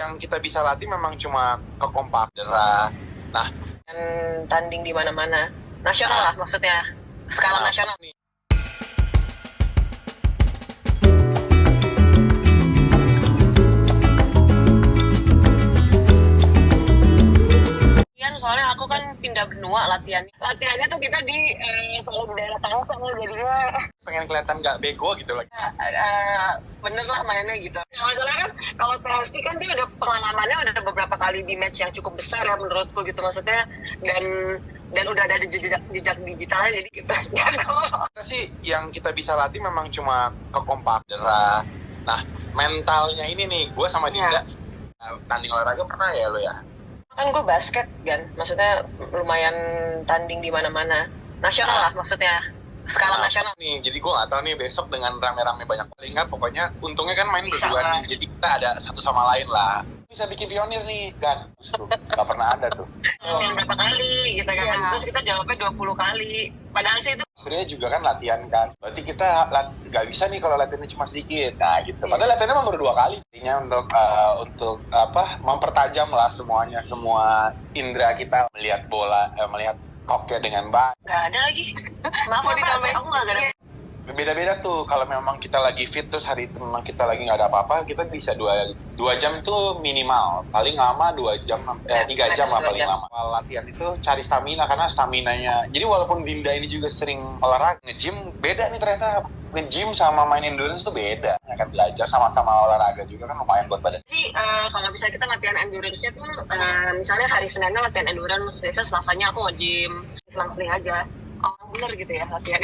yang kita bisa latih memang cuma kekompakan. Nah, Dan tanding di mana-mana. Nasional lah maksudnya. Skala nasional. nih. Soalnya aku kan pindah benua latihannya. Latihannya tuh kita di selalu di daerah Tangsel, jadinya Pengen kelihatan nggak bego gitu lagi. bener lah mainnya gitu. Masalahnya kan kalau PSI kan dia udah pengalamannya udah beberapa kali di match yang cukup besar ya menurutku gitu maksudnya, dan udah ada jejak digitalnya, jadi kita jago. Kita sih yang kita bisa latih memang cuma kekompakan. Nah, mentalnya ini nih, gue sama Dinda tanding olahraga pernah ya lo ya? Kan gue basket kan, maksudnya lumayan tanding di mana-mana. Nasional lah maksudnya. Skala nasional. Nih, jadi gue nggak tahu nih besok dengan rame-rame banyak paling nggak, pokoknya untungnya kan main Bisa berdua lah. nih, jadi kita ada satu sama lain lah. Bisa bikin pionir nih, Dan. Justru nggak pernah ada tuh. Latihan berapa kali gitu kan. Iya. Terus kita jawabnya 20 kali. Padahal sih itu Sebenarnya juga kan latihan kan. Berarti kita nggak bisa nih kalau latihannya cuma sedikit. Nah gitu. Padahal latihannya emang baru 2 kali. Intinya untuk apa? Mempertajam lah semuanya, semua indera kita melihat bola, melihat hoki dengan baik. nggak ada lagi. Maaf mau ditambahin, aku nggak ada. Beda-beda tuh. Kalau memang kita lagi fit terus hari itu memang kita lagi nggak ada apa-apa, kita bisa 2 jam tuh minimal. Paling lama 2 jam, 3 jam lah paling lama. Kalau latihan itu cari stamina, karena staminanya. Jadi walaupun Dinda ini juga sering olahraga, nge-gym beda nih ternyata. Nge-gym sama main endurance tuh beda. Akan belajar sama-sama olahraga juga kan lumayan buat badan. Jadi kalau bisa kita latihan endurance-nya tuh misalnya hari Seninnya latihan endurance, biasanya Selasanya aku nge-gym, selang-seling aja. Oh bener gitu ya latihan.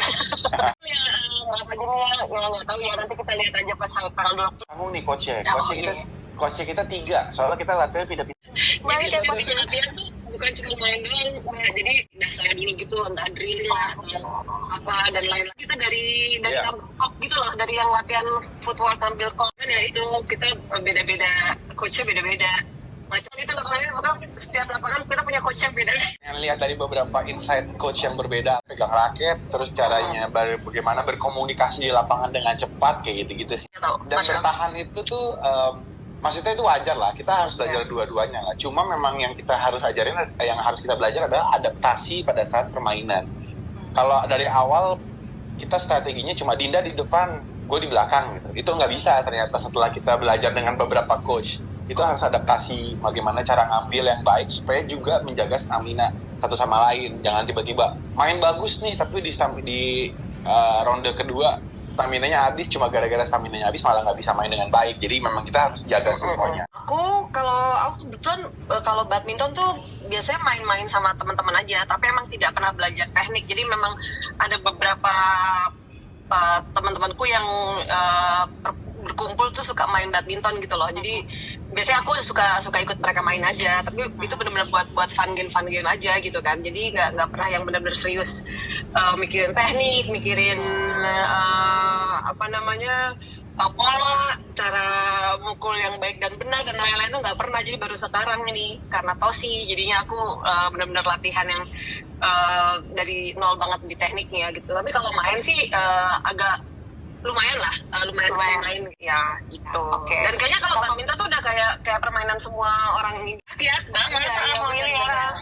Ya apa aja nggak tahu ya, nanti kita lihat aja pas tanggal 20. Kamu nih coachnya, Oh, coachnya kita 3. Soalnya kita latihan pindah-pindah. Jadi kita bisa latihan tuh bukan cuma main doang, jadi dasarnya dulu gitu, entah drill lah, apa dan lain-lain. Kita dari kok gitu loh, dari yang latihan footwork tampil kok kan ya itu kita beda-beda, coachnya beda-beda. Macam itu lapangan, setiap lapangan kita punya coach yang beda. Yang lihat dari beberapa insight coach yang berbeda, pegang raket, terus caranya bagaimana berkomunikasi di lapangan dengan cepat kayak gitu-gitu sih. Dan bertahan itu tuh maksudnya itu wajar lah, kita harus belajar dua-duanya lah. Cuma memang yang kita harus ajarin, yang harus kita belajar adalah adaptasi pada saat permainan. Kalau dari awal kita strateginya cuma Dinda di depan, gue di belakang gitu. Itu nggak bisa ternyata setelah kita belajar dengan beberapa coach. Itu harus adaptasi bagaimana cara ngambil yang baik supaya juga menjaga stamina satu sama lain. Jangan tiba-tiba main bagus nih tapi di ronde kedua staminanya habis, cuma gara-gara staminanya habis malah nggak bisa main dengan baik. Jadi memang kita harus jaga semuanya. Aku kebetulan kalau badminton tuh biasanya main-main sama teman-teman aja, tapi emang tidak pernah belajar teknik. Jadi memang ada beberapa teman-temanku yang berkumpul tuh suka main badminton gitu loh. Jadi biasanya aku suka ikut mereka main aja, tapi itu benar-benar buat fun game aja gitu kan. Jadi nggak pernah yang benar-benar serius mikirin teknik, mikirin pola, cara mukul yang baik dan benar dan lain-lain tuh nggak pernah. Jadi baru sekarang ini karena Tosi, jadinya aku benar-benar latihan yang dari nol banget di tekniknya gitu. Tapi kalau main sih agak lumayan lah, lumayan main ya gitu. Okay. Dan kayaknya kalau badminton tuh udah kayak permainan semua orang ini. Lihat banget mau ini orang.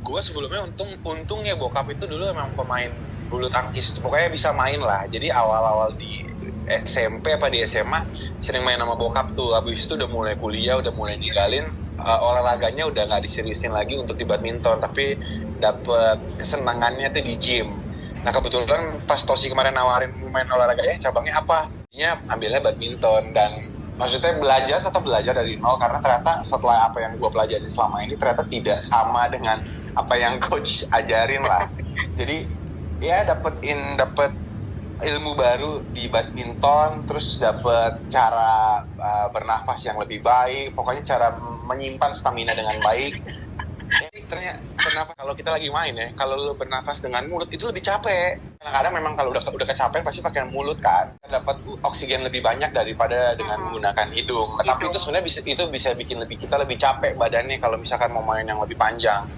Gue sebelumnya untung ya bokap itu dulu emang pemain bulu tangkis, pokoknya bisa main lah. Jadi awal-awal di SMP apa di SMA sering main sama bokap tuh. Habis itu udah mulai kuliah, udah mulai ninggalin olahraganya, udah nggak diseriusin lagi untuk di badminton, tapi dapet kesenangannya tuh di gym. Nah kebetulan pas Tosi kemarin nawarin main olahraganya cabangnya apa, dia ambilnya badminton. Dan maksudnya tetap belajar dari nol, karena ternyata setelah apa yang gue pelajari selama ini ternyata tidak sama dengan apa yang coach ajarin lah. Jadi ya dapet ilmu baru di badminton, terus dapet cara bernafas yang lebih baik, pokoknya cara menyimpan stamina dengan baik. Ternyata kalau kita lagi main ya, kalau lo bernafas dengan mulut itu lebih capek. Kadang-kadang memang kalau udah kecapean pasti pakai mulut kan, dapat oksigen lebih banyak daripada dengan menggunakan hidung. Tapi itu sebenarnya bisa bikin kita lebih capek badannya kalau misalkan mau main yang lebih panjang.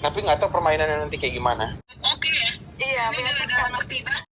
Tapi nggak tahu permainannya nanti kayak gimana. Oke ya. Iya, Ini udah ngerti banget.